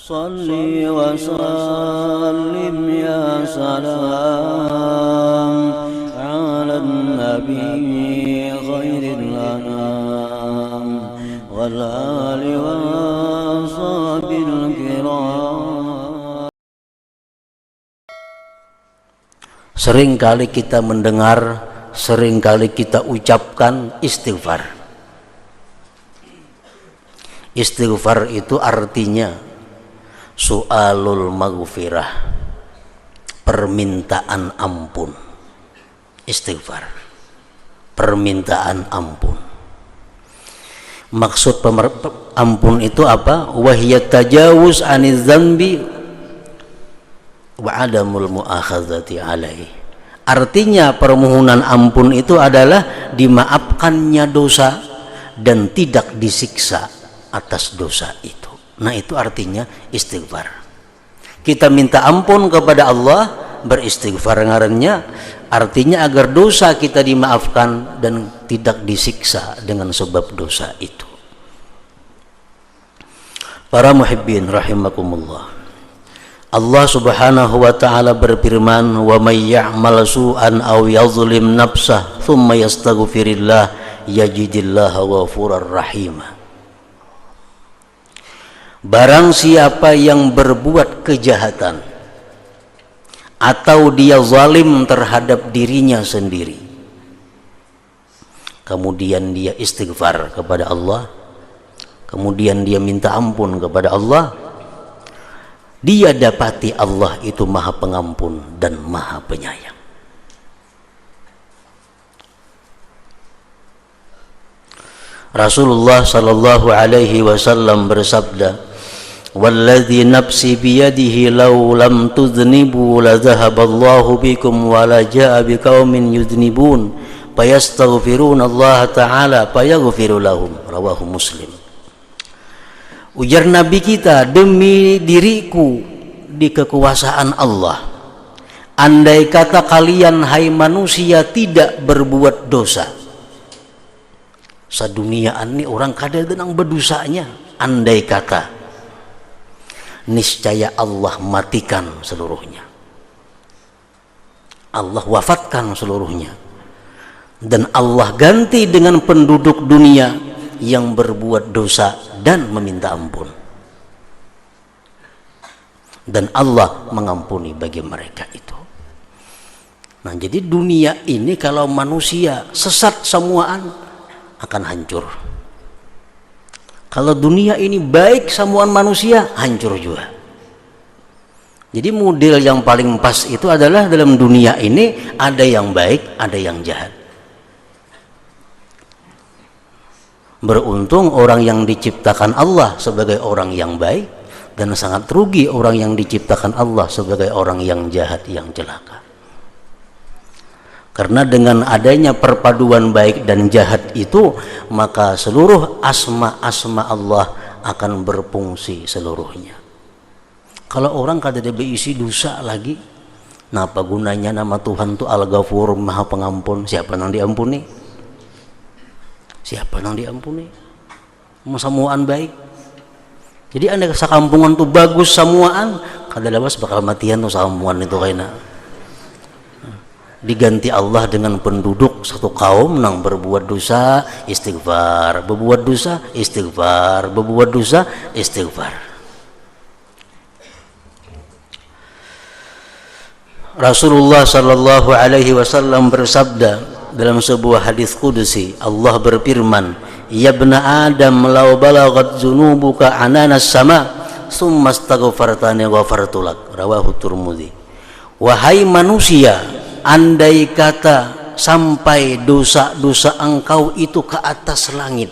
Salli wa sallim ya salam ala nabi khairil anam wal ali wa sahbil kiram. Seringkali kita mendengar, seringkali kita ucapkan istighfar. Istighfar itu artinya su'alul maghfirah, permintaan ampun. Istighfar, permintaan ampun. Maksud ampun itu apa? Wahiyat tajawuz aniz dzambi wa adamul muakhadzati alaihi. Artinya permohonan ampun itu adalah dimaafkannya dosa dan tidak disiksa atas dosa itu. Nah, itu artinya istighfar. Kita minta ampun kepada Allah, beristighfar ngarannya, artinya agar dosa kita dimaafkan dan tidak disiksa dengan sebab dosa itu. Para muhibbin rahimakumullah, Allah subhanahu wa ta'ala berfirman, wa may ya'mal su'an aw yadhlim nafsah thumma yastaghfirillah yajidillaha ghafurar rahima. Barang siapa yang berbuat kejahatan atau dia zalim terhadap dirinya sendiri, kemudian dia istighfar kepada Allah, kemudian dia minta ampun kepada Allah, dia dapati Allah itu maha pengampun dan maha penyayang. Rasulullah sallallahu alaihi wasallam bersabda, walladzi nafsi biyadihi law lam tudhnibu la dhahaballahu bikum wa la jaa biqaumin yudhnibun fayastaghfiruna Allah taala fayaghfiru lahum, rawahu Muslim. Ujar Nabi kita, demi diriku di kekuasaan Allah, andai kata kalian hai manusia tidak berbuat dosa, saduniaan ini orang kadal denang berdosanya, andai kata, niscaya Allah matikan seluruhnya, Allah wafatkan seluruhnya, dan Allah ganti dengan penduduk dunia yang berbuat dosa dan meminta ampun, dan Allah mengampuni bagi mereka itu. Nah, jadi dunia ini kalau manusia sesat semuaan akan hancur. Kalau dunia ini baik semuaan manusia hancur juga. Jadi model yang paling pas itu adalah dalam dunia ini ada yang baik, ada yang jahat. Beruntung orang yang diciptakan Allah sebagai orang yang baik, dan sangat rugi orang yang diciptakan Allah sebagai orang yang jahat, yang celaka. Karena dengan adanya perpaduan baik dan jahat itu, maka seluruh asma-asma Allah akan berfungsi seluruhnya. Kalau orang kada ada berisi dosa lagi, napa gunanya nama Tuhan itu Al-Ghafur, Maha Pengampun? Siapa yang diampuni? Siapa yang diampuni? Semuaan baik. Jadi anda sakampungan tuh bagus semuaan, kada lawas bakal matian tuh sakampungan itu kayaknya. Diganti Allah dengan penduduk satu kaum nang berbuat dosa, istighfar, berbuat dosa, istighfar, berbuat dosa, istighfar. Rasulullah sallallahu alaihi wasallam bersabda dalam sebuah hadis qudsi, Allah berfirman, ya ibna adam law balaghat dzunubuka ananas sama summa astaghfartani ghafartu lak, rawahu Tirmidzi. Wahai manusia, andai kata sampai dosa-dosa engkau itu ke atas langit.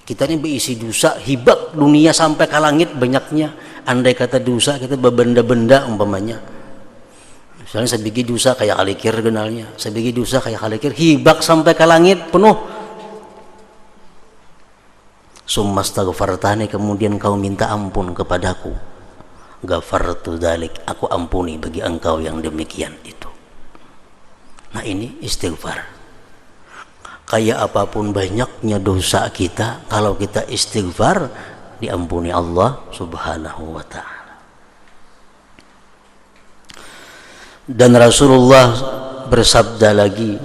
Kita ini berisi dosa hibak dunia sampai ke langit banyaknya. Andai kata dosa kita berbenda-benda umpamanya, misalnya sebiji dosa kayak kalikir genalnya, sebiji dosa kayak kalikir hibak sampai ke langit penuh. Summa astaghfartani, kemudian kau minta ampun kepadaku, ghafartu dzalik, aku ampuni bagi engkau yang demikian itu. Nah, ini istighfar. Kayak apapun banyaknya dosa kita, kalau kita istighfar, diampuni Allah Subhanahu wa ta'ala. Dan Rasulullah bersabda lagi,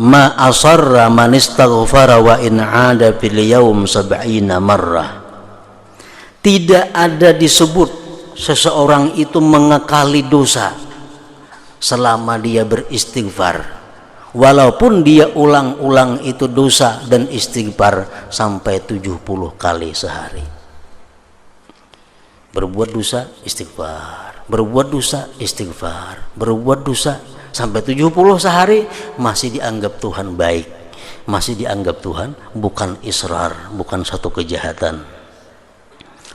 ma asarra man istaghfara wa in 'ada fil yaum 70 marrah. Tidak ada disebut seseorang itu mengekali dosa selama dia beristighfar, walaupun dia ulang-ulang itu dosa dan istighfar sampai 70 kali sehari. Berbuat dosa istighfar, berbuat dosa istighfar, berbuat dosa sampai 70 sehari, masih dianggap Tuhan baik, masih dianggap Tuhan bukan israr, bukan satu kejahatan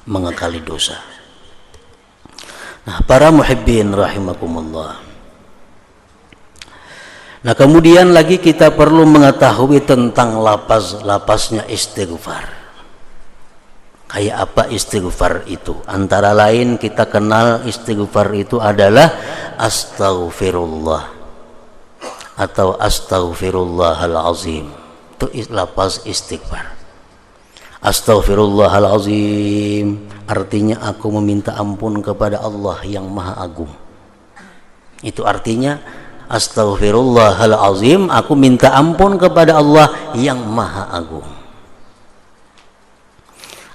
mengekali dosa. Nah, para muhibbin rahimakumullah. Nah, kemudian lagi kita perlu mengetahui tentang lapas-lapasnya istighfar. Kayak apa istighfar itu? Antara lain kita kenal istighfar itu adalah astaghfirullah atau astaghfirullahal azim. Itu lapas istighfar. Astaghfirullahalazim artinya aku meminta ampun kepada Allah yang Maha Agung. Itu artinya astaghfirullahalazim, aku minta ampun kepada Allah yang Maha Agung.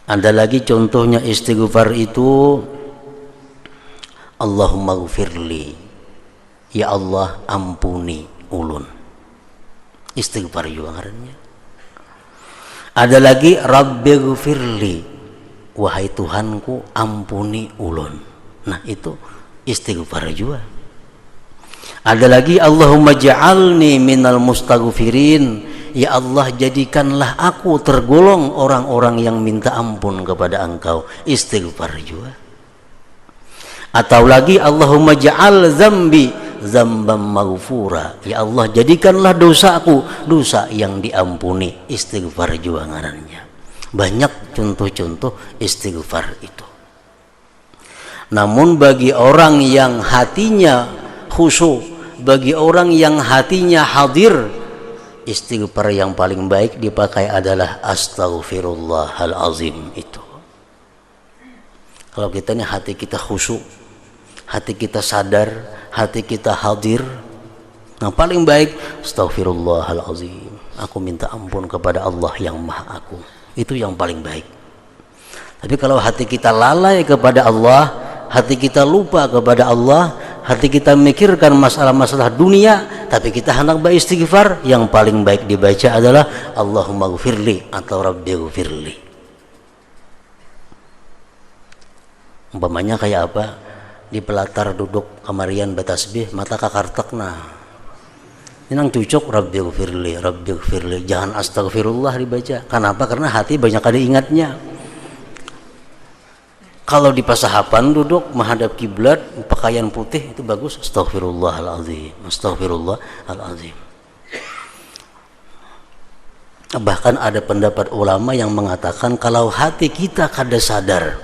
Ada lagi contohnya istighfar itu, Allahumma gfirli, ya Allah ampuni ulun. Istighfar juga ngarannya. Ada lagi rabbighfirli, wahai Tuhanku ampuni ulun. Nah, itu istighfar juga. Ada lagi Allahumma ja'alni minal mustaghfirin, ya Allah jadikanlah aku tergolong orang-orang yang minta ampun kepada Engkau. Istighfar juga. Atau lagi Allahumma ja'al zambi zambam maghfura, ya Allah jadikanlah dosaku dosa yang diampuni. Istighfar juga ngarannya. Banyak contoh-contoh istighfar itu. Namun bagi orang yang hatinya khusyuk, bagi orang yang hatinya hadir, istighfar yang paling baik dipakai adalah astaghfirullahalazim itu. Kalau kita ini hati kita khusyuk, hati kita sadar, hati kita hadir, nah paling baik astaghfirullahalazim, aku minta ampun kepada Allah yang Maha Agung. Itu yang paling baik. Tapi kalau hati kita lalai kepada Allah, hati kita lupa kepada Allah, hati kita memikirkan masalah-masalah dunia, tapi kita hendak beristighfar, yang paling baik dibaca adalah Allahumma gfirli atau Rabbi gfirli. Umpamanya kayak apa? Di pelatar duduk kamarian batasbih, mata kakartekna inang cucuk Rabbi gfirli, Rabbi gfirli, jangan astagfirullah dibaca. Kenapa? Karena hati banyak ada ingatnya. Kalau di pasahapan duduk menghadap kiblat, pakaian putih, itu bagus, astaghfirullahalazim, astaghfirullahalazim. Bahkan ada pendapat ulama yang mengatakan kalau hati kita kada sadar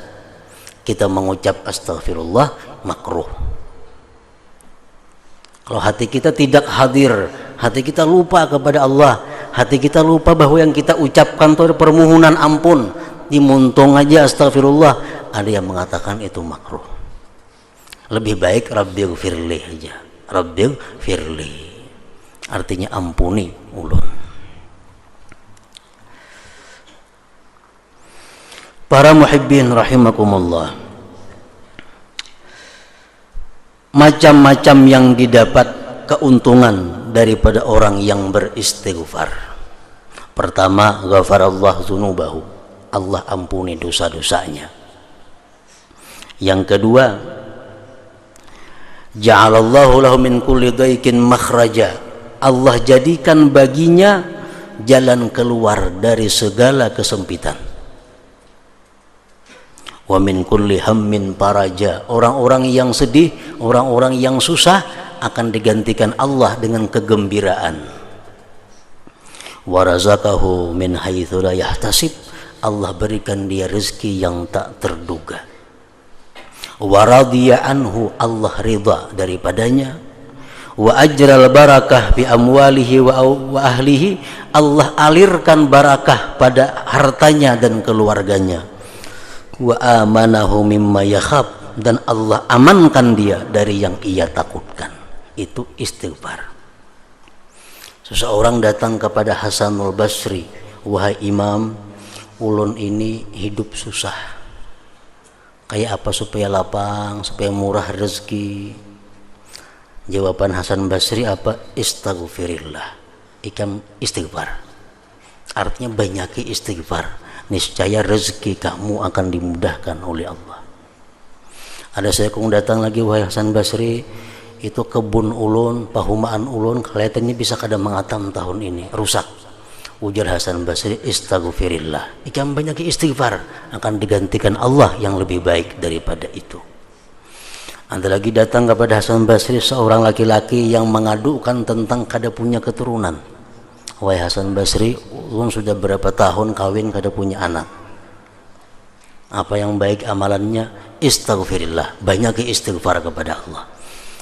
kita mengucap astaghfirullah, makruh. Kalau hati kita tidak hadir, hati kita lupa kepada Allah, hati kita lupa bahwa yang kita ucapkan itu permohonan ampun, dimuntung aja astaghfirullah, ada yang mengatakan itu makruh. Lebih baik Rabbi gfirli aja. Rabbi gfirli artinya ampuni ulun. Para muhibbin rahimakumullah, macam-macam yang didapat keuntungan daripada orang yang beristighfar. Pertama, ghafarallahu dzunubahu, Allah ampuni dosa-dosanya. Yang kedua, ja'alallahu lahu min kulli dhaikin makhraja, Allah jadikan baginya jalan keluar dari segala kesempitan. Wa min kulli hammin faraja, orang-orang yang sedih, orang-orang yang susah akan digantikan Allah dengan kegembiraan. Wa razaqahu min haitsu la yahtasib, Allah berikan dia rezeki yang tak terduga. Wa radiya anhu, Allah ridha daripadanya. Wa ajral barakah bi amwalihi wa ahlihi, Allah alirkan barakah pada hartanya dan keluarganya. wa amanahu mimma yakhaf, dan Allah amankan dia dari yang ia takutkan. Itu istighfar. Seseorang datang kepada Hasanul Basri, wahai imam, ulun ini hidup susah, kayak apa supaya lapang, supaya murah rezeki? Jawaban Hasan Basri apa? Istaghfirillah. Ikam istighfar. Artinya banyaki istighfar, niscaya rezeki kamu akan dimudahkan oleh Allah. Ada seekong datang lagi, wahai Hasan Basri, itu kebun ulun, pahumaan ulun kelihatannya bisa kada mengatam tahun ini, rusak. Ujar Hasan Basri, istaghfirillah. Ikam banyaki istighfar, akan digantikan Allah yang lebih baik daripada itu. Ada lagi datang kepada Hasan Basri seorang laki-laki yang mengadukan tentang kada punya keturunan. Wahai Hasan Basri, ulun sudah berapa tahun kawin kada punya anak. Apa yang baik amalannya? Istaghfirillah, banyak istighfar kepada Allah.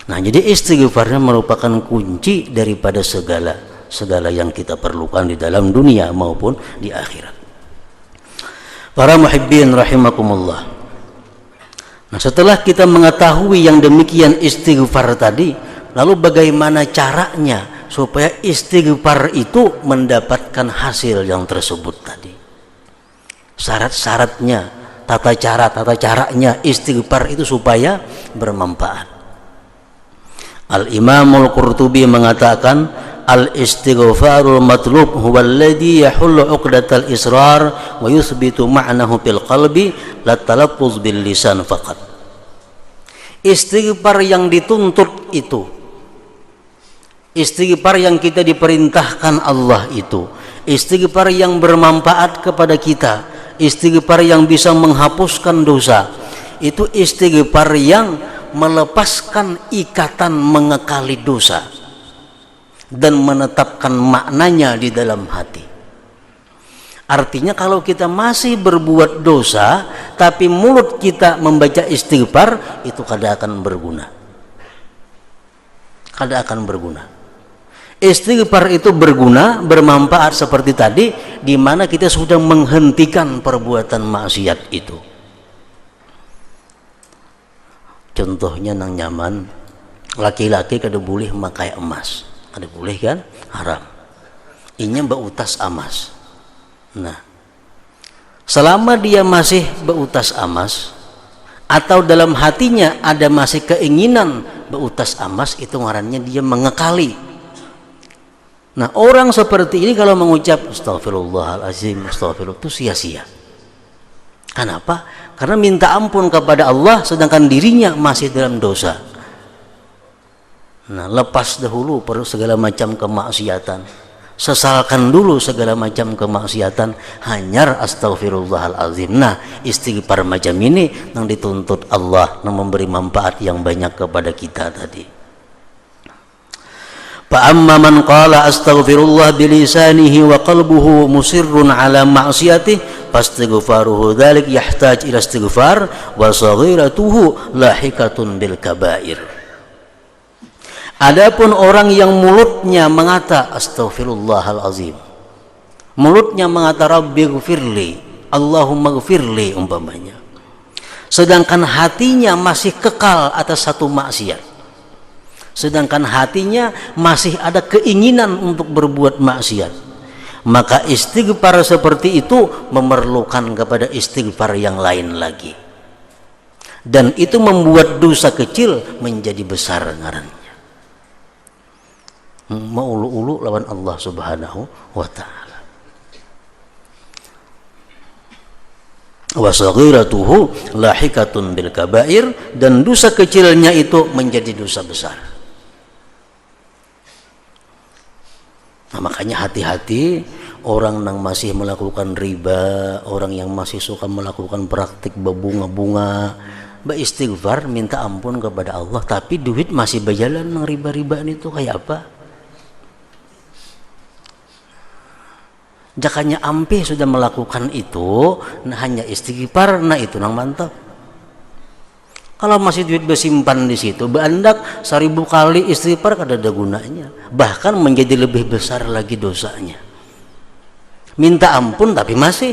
Nah, jadi istighfarnya merupakan kunci daripada segala yang kita perlukan di dalam dunia maupun di akhirat. Para muhibbin rahimakumullah. Nah, setelah kita mengetahui yang demikian istighfar tadi, lalu bagaimana caranya supaya istighfar itu mendapatkan hasil yang tersebut tadi? Syarat-syaratnya, tata caranya istighfar itu supaya bermanfaat. Al-Imamul Qurtubi mengatakan, al-istighfarul matlub huwa alladhi yahullu 'uqdatal israr wa yuthbitu ma'nahu fil qalbi la talaffuz bil lisan faqat. Istighfar yang dituntut itu, istighfar yang kita diperintahkan Allah itu, istighfar yang bermanfaat kepada kita, istighfar yang bisa menghapuskan dosa, itu istighfar yang melepaskan ikatan mengekali dosa dan menetapkan maknanya di dalam hati. Artinya kalau kita masih berbuat dosa tapi mulut kita membaca istighfar, itu kada akan berguna. Kada akan berguna. Istighfar itu berguna, bermanfaat seperti tadi, di mana kita sudah menghentikan perbuatan maksiat itu. Contohnya nang nyaman, laki-laki kada boleh memakai emas, kada boleh kan, haram. Inya beutas emas. Nah, selama dia masih beutas emas atau dalam hatinya ada masih keinginan beutas emas, itu ngarannya dia mengekali. Nah, orang seperti ini kalau mengucap astagfirullahalazim, astagfirullah, itu sia-sia. Kenapa? Karena minta ampun kepada Allah sedangkan dirinya masih dalam dosa. Nah, lepas dahulu segala macam kemaksiatan, sesalkan dulu segala macam kemaksiatan, hanyar astagfirullahalazim. Nah, istighfar macam ini yang dituntut Allah, yang memberi manfaat yang banyak kepada kita tadi. Fa amma man qala astaghfirullah bilisanihi wa qalbuhu musirrun ala ma'siyatihi fastighfaruhu dzalik yahtaj ila istighfar wa saghiratuhu lahikatun bil kabair. Adapun orang yang mulutnya mengata astaghfirullahalazim, mulutnya mengata rabbighfirli, Allahumma ghfirli umpamanya, sedangkan hatinya masih kekal atas satu maksiat, sedangkan hatinya masih ada keinginan untuk berbuat maksiat, maka istighfar seperti itu memerlukan kepada istighfar yang lain lagi, dan itu membuat dosa kecil menjadi besar ngarannya. Maulu-ulu lawan Allah subhanahu wa ta'ala. Wa saghiratuhu lahikatun bil kabair, dan dosa kecilnya itu menjadi dosa besar. Nah, makanya hati-hati orang yang masih melakukan riba, orang yang masih suka melakukan praktik berbunga-bunga, beristighfar, minta ampun kepada Allah, tapi duit masih berjalan nang riba-ribaan itu kayak apa? Jakanya ampe sudah melakukan itu, nah hanya istighfar, nah itu nang mantap. Kalau masih duit bersimpan di situ, beandak 1000 kali istighfar kada ada gunanya, bahkan menjadi lebih besar lagi dosanya. Minta ampun tapi masih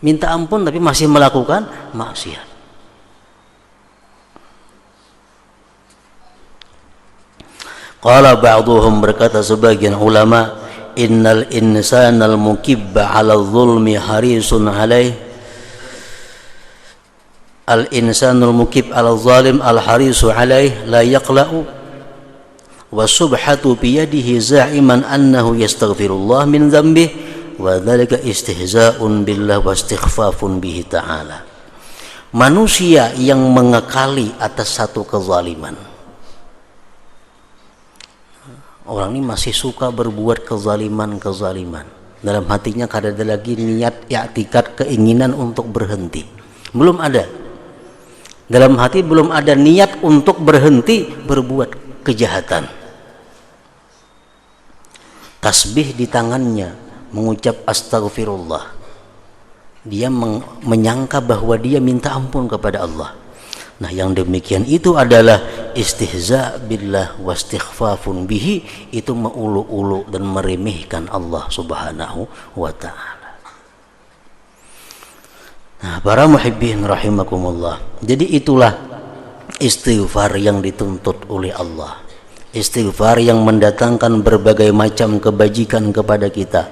minta ampun tapi masih melakukan maksiat. Qala ba'duhum, berkata sebagian ulama, innal insanal mukibba 'ala zulmi harisun 'alaih. Al insanul mukib 'ala zalim al harisu 'alaih la yaqla'u wa subhatu bi yadihi za'iman annahu yastaghfirullah min dhanbihi wa dzalika istihza'un billah wa istighfafun bihi ta'ala. Manusia yang mengekali atas satu kezaliman. Orang ini masih suka berbuat kezaliman. Dalam hatinya kada ada lagi niat, i'tikad, keinginan untuk berhenti. Belum ada. Dalam hati belum ada niat untuk berhenti berbuat kejahatan. Tasbih di tangannya, mengucap astaghfirullah. Dia menyangka bahwa dia minta ampun kepada Allah. Nah, yang demikian itu adalah istihza billah wa istighfafun bihi, itu mengulu-ulu dan meremehkan Allah Subhanahu wa ta'ala. Nah, para muhibbin rahimakumullah. Jadi itulah istighfar yang dituntut oleh Allah. Istighfar yang mendatangkan berbagai macam kebajikan kepada kita.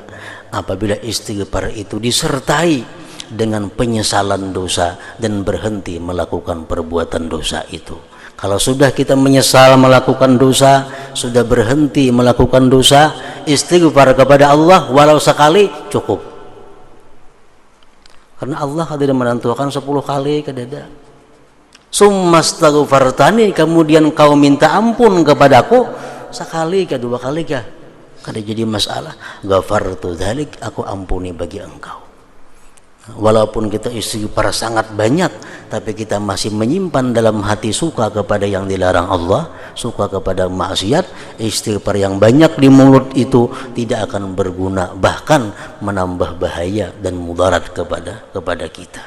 Apabila istighfar itu disertai dengan penyesalan dosa dan berhenti melakukan perbuatan dosa itu. Kalau sudah kita menyesal melakukan dosa, sudah berhenti melakukan dosa, istighfar kepada Allah walau sekali cukup. Karena Allah tidak menentukan 10 kali kadada. Summastaghfartani, kemudian kau minta ampun kepadaku sekali ke 2 kali kah? Kada jadi masalah. Ghafartu dzalik, aku ampuni bagi engkau. Walaupun kita istighfar sangat banyak, tapi kita masih menyimpan dalam hati suka kepada yang dilarang Allah, suka kepada maksiat, istighfar yang banyak di mulut itu tidak akan berguna, bahkan menambah bahaya dan mudarat kepada kita.